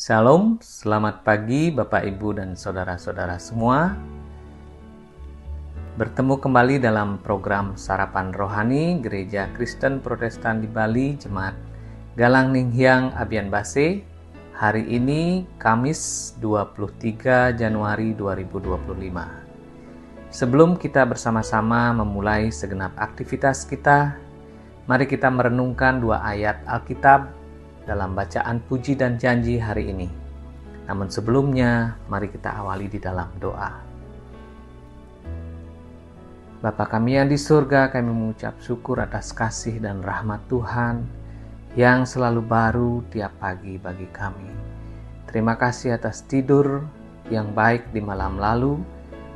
Shalom, selamat pagi Bapak Ibu dan Saudara-saudara semua. Bertemu kembali dalam program Sarapan Rohani Gereja Kristen Protestan di Bali, Jemaat Galang Ninghyang Abian Base. Hari ini Kamis 23 Januari 2025. Sebelum kita bersama-sama memulai segenap aktivitas kita, mari kita merenungkan dua ayat Alkitab dalam bacaan puji dan janji hari ini. Namun sebelumnya, mari kita awali di dalam doa. Bapa kami yang di surga, kami mengucap syukur atas kasih dan rahmat Tuhan yang selalu baru tiap pagi bagi kami. Terima kasih atas tidur yang baik di malam lalu,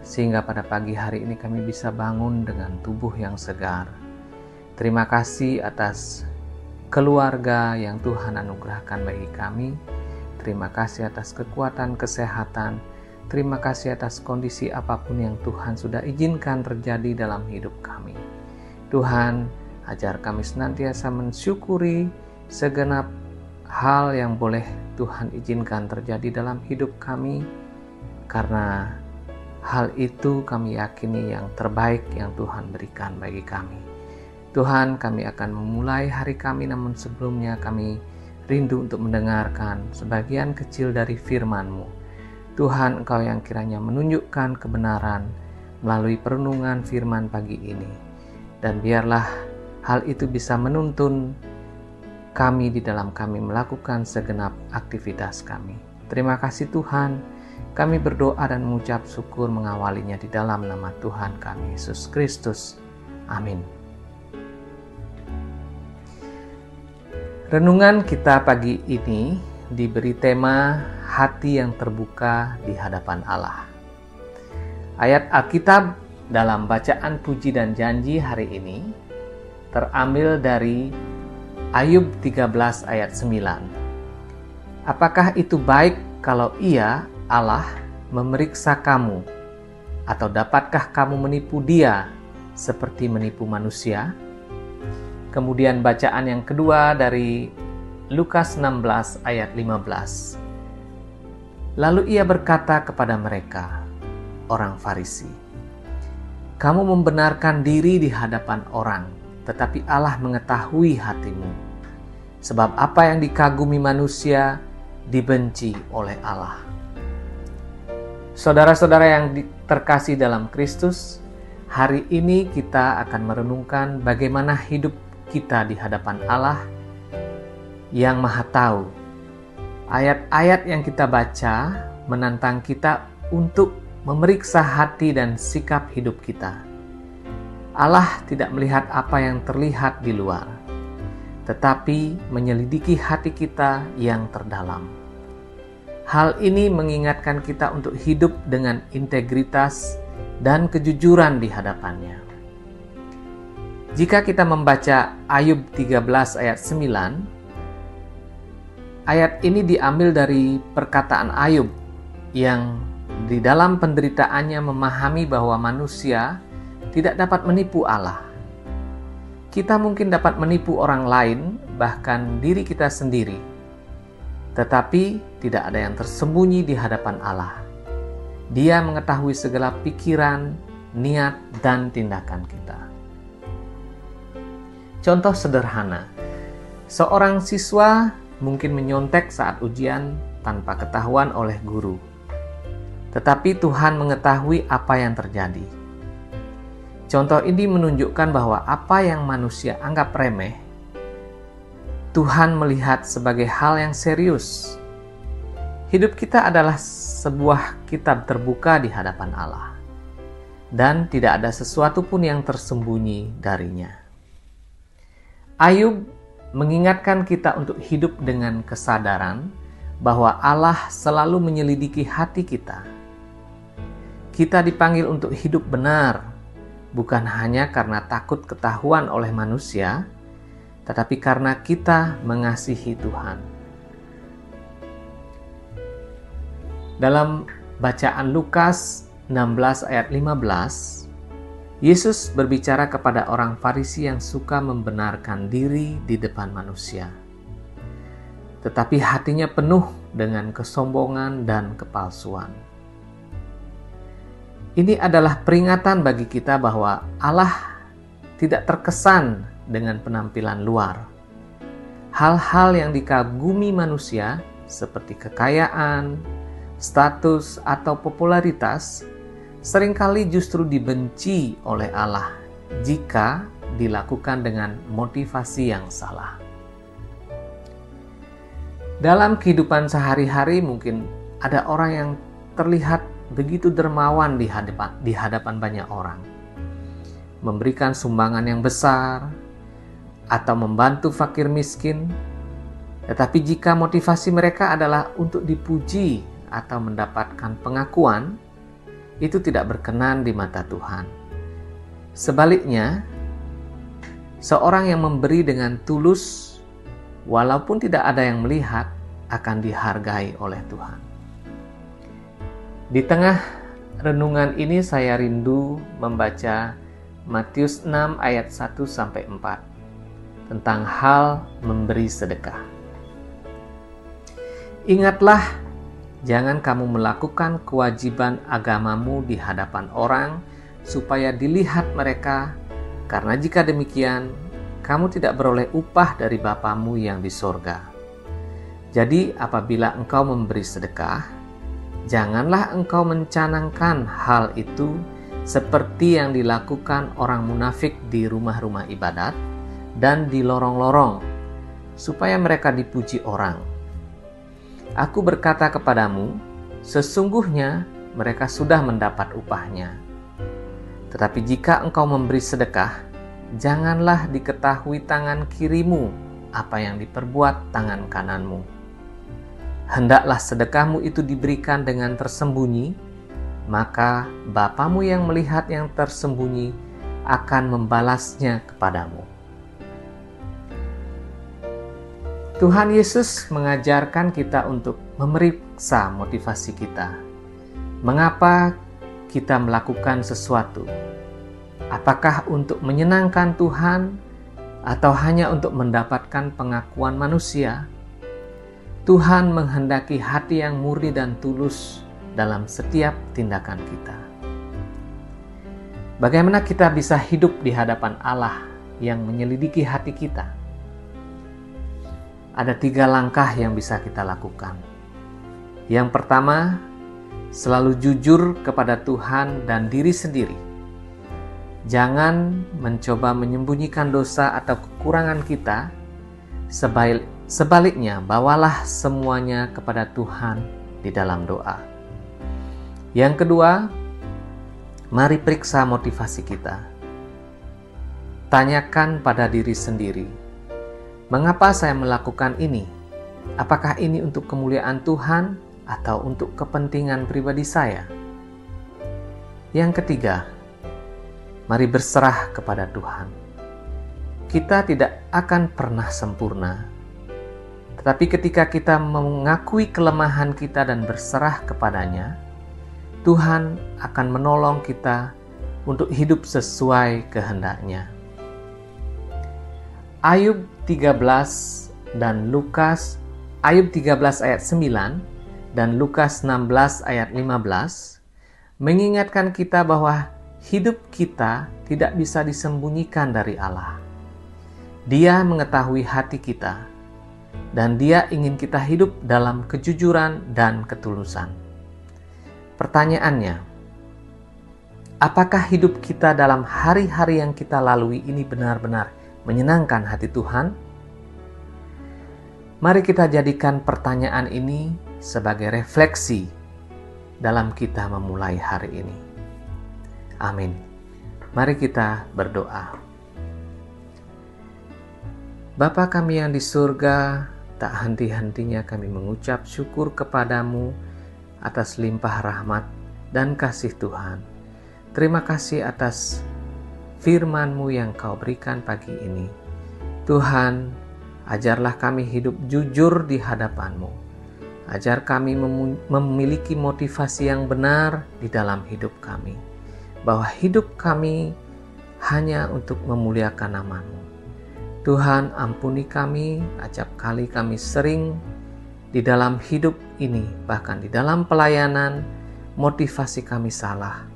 sehingga pada pagi hari ini kami bisa bangun dengan tubuh yang segar. Terima kasih atas keluarga yang Tuhan anugerahkan bagi kami. Terima kasih atas kekuatan kesehatan. Terima kasih atas kondisi apapun yang Tuhan sudah izinkan terjadi dalam hidup kami. Tuhan, ajar kami senantiasa mensyukuri segenap hal yang boleh Tuhan izinkan terjadi dalam hidup kami, karena hal itu kami yakini yang terbaik yang Tuhan berikan bagi kami. Tuhan, kami akan memulai hari kami, namun sebelumnya kami rindu untuk mendengarkan sebagian kecil dari firman-Mu. Tuhan, Engkau yang kiranya menunjukkan kebenaran melalui perenungan firman pagi ini. Dan biarlah hal itu bisa menuntun kami di dalam kami melakukan segenap aktivitas kami. Terima kasih Tuhan, kami berdoa dan mengucap syukur mengawalinya di dalam nama Tuhan kami, Yesus Kristus. Amin. Renungan kita pagi ini diberi tema hati yang terbuka di hadapan Allah. Ayat Alkitab dalam bacaan puji dan janji hari ini terambil dari Ayub 13 ayat 9. Apakah itu baik kalau Ia, Allah, memeriksa kamu? Atau dapatkah kamu menipu Dia seperti menipu manusia? Kemudian bacaan yang kedua dari Lukas 16 ayat 15. Lalu ia berkata kepada mereka, orang Farisi, kamu membenarkan diri di hadapan orang, tetapi Allah mengetahui hatimu. Sebab apa yang dikagumi manusia, dibenci oleh Allah. Saudara-saudara yang terkasih dalam Kristus, hari ini kita akan merenungkan bagaimana hidup kita di hadapan Allah yang Maha Tahu. Ayat-ayat yang kita baca menantang kita untuk memeriksa hati dan sikap hidup kita. Allah tidak melihat apa yang terlihat di luar, tetapi menyelidiki hati kita yang terdalam. Hal ini mengingatkan kita untuk hidup dengan integritas dan kejujuran di hadapannya. Jika kita membaca Ayub 13 ayat 9, ayat ini diambil dari perkataan Ayub yang di dalam penderitaannya memahami bahwa manusia tidak dapat menipu Allah. Kita mungkin dapat menipu orang lain, bahkan diri kita sendiri. Tetapi tidak ada yang tersembunyi di hadapan Allah. Dia mengetahui segala pikiran, niat, dan tindakan kita. Contoh sederhana, seorang siswa mungkin menyontek saat ujian tanpa ketahuan oleh guru. Tetapi Tuhan mengetahui apa yang terjadi. Contoh ini menunjukkan bahwa apa yang manusia anggap remeh, Tuhan melihat sebagai hal yang serius. Hidup kita adalah sebuah kitab terbuka di hadapan Allah, dan tidak ada sesuatu pun yang tersembunyi darinya. Ayub mengingatkan kita untuk hidup dengan kesadaran bahwa Allah selalu menyelidiki hati kita. Kita dipanggil untuk hidup benar, bukan hanya karena takut ketahuan oleh manusia, tetapi karena kita mengasihi Tuhan. Dalam bacaan Lukas 16 ayat 15, Yesus berbicara kepada orang Farisi yang suka membenarkan diri di depan manusia. tetapi hatinya penuh dengan kesombongan dan kepalsuan. Ini adalah peringatan bagi kita bahwa Allah tidak terkesan dengan penampilan luar. Hal-hal yang dikagumi manusia seperti kekayaan, status, atau popularitas seringkali justru dibenci oleh Allah jika dilakukan dengan motivasi yang salah. Dalam kehidupan sehari-hari mungkin ada orang yang terlihat begitu dermawan di hadapan banyak orang, memberikan sumbangan yang besar atau membantu fakir miskin. Tetapi jika motivasi mereka adalah untuk dipuji atau mendapatkan pengakuan, itu tidak berkenan di mata Tuhan. Sebaliknya, seorang yang memberi dengan tulus, walaupun tidak ada yang melihat, akan dihargai oleh Tuhan. Di tengah renungan ini saya rindu membaca Matius 6 ayat 1-4 tentang hal memberi sedekah. Ingatlah, jangan kamu melakukan kewajiban agamamu di hadapan orang supaya dilihat mereka, karena jika demikian, kamu tidak beroleh upah dari Bapamu yang di sorga. Jadi apabila engkau memberi sedekah, janganlah engkau mencanangkan hal itu seperti yang dilakukan orang munafik di rumah-rumah ibadat dan di lorong-lorong, supaya mereka dipuji orang. Aku berkata kepadamu, sesungguhnya mereka sudah mendapat upahnya. Tetapi jika engkau memberi sedekah, janganlah diketahui tangan kirimu apa yang diperbuat tangan kananmu. Hendaklah sedekahmu itu diberikan dengan tersembunyi, maka Bapamu yang melihat yang tersembunyi akan membalasnya kepadamu. Tuhan Yesus mengajarkan kita untuk memeriksa motivasi kita. Mengapa kita melakukan sesuatu? Apakah untuk menyenangkan Tuhan atau hanya untuk mendapatkan pengakuan manusia? Tuhan menghendaki hati yang murni dan tulus dalam setiap tindakan kita. Bagaimana kita bisa hidup di hadapan Allah yang menyelidiki hati kita? Ada 3 langkah yang bisa kita lakukan. Yang pertama, selalu jujur kepada Tuhan dan diri sendiri. Jangan mencoba menyembunyikan dosa atau kekurangan kita. Sebaliknya, bawalah semuanya kepada Tuhan di dalam doa. Yang kedua, mari periksa motivasi kita. Tanyakan pada diri sendiri, mengapa saya melakukan ini? Apakah ini untuk kemuliaan Tuhan atau untuk kepentingan pribadi saya? Yang ketiga, mari berserah kepada Tuhan. Kita tidak akan pernah sempurna, tetapi ketika kita mengakui kelemahan kita dan berserah kepadanya, Tuhan akan menolong kita untuk hidup sesuai kehendak-Nya. Ayub 13 dan Lukas, Ayub 13 ayat 9 dan Lukas 16 ayat 15 mengingatkan kita bahwa hidup kita tidak bisa disembunyikan dari Allah. Dia mengetahui hati kita, dan Dia ingin kita hidup dalam kejujuran dan ketulusan. Pertanyaannya, apakah hidup kita dalam hari-hari yang kita lalui ini benar-benar menyenangkan hati Tuhan? Mari kita jadikan pertanyaan ini sebagai refleksi dalam kita memulai hari ini. Amin. Mari kita berdoa. Bapa kami yang di surga, tak henti-hentinya kami mengucap syukur kepadamu atas limpah rahmat dan kasih Tuhan. Terima kasih atas firman-Mu yang Kau berikan pagi ini. Tuhan, ajarlah kami hidup jujur di hadapan-Mu. Ajar kami memiliki motivasi yang benar di dalam hidup kami, bahwa hidup kami hanya untuk memuliakan nama-Mu. Tuhan, ampuni kami, acap kali kami sering di dalam hidup ini, bahkan di dalam pelayanan, motivasi kami salah.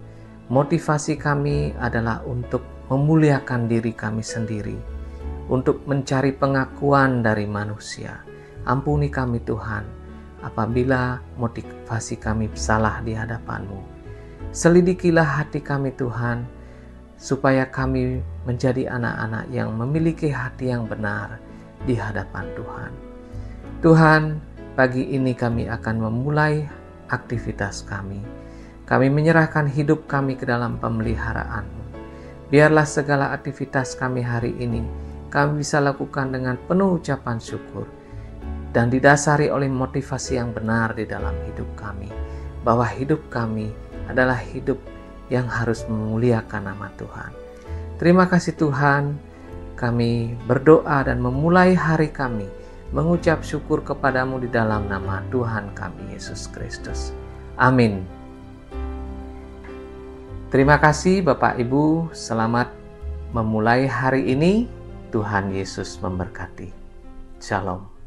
Motivasi kami adalah untuk memuliakan diri kami sendiri, untuk mencari pengakuan dari manusia. Ampuni kami Tuhan, apabila motivasi kami salah di hadapan-Mu. Selidikilah hati kami Tuhan, supaya kami menjadi anak-anak yang memiliki hati yang benar di hadapan Tuhan. Tuhan, pagi ini kami akan memulai aktivitas kami. Kami menyerahkan hidup kami ke dalam pemeliharaan-Mu. Biarlah segala aktivitas kami hari ini kami bisa lakukan dengan penuh ucapan syukur dan didasari oleh motivasi yang benar di dalam hidup kami, bahwa hidup kami adalah hidup yang harus memuliakan nama Tuhan. Terima kasih Tuhan, kami berdoa dan memulai hari kami mengucap syukur kepadamu di dalam nama Tuhan kami Yesus Kristus. Amin. Terima kasih Bapak Ibu, selamat memulai hari ini. Tuhan Yesus memberkati. Shalom.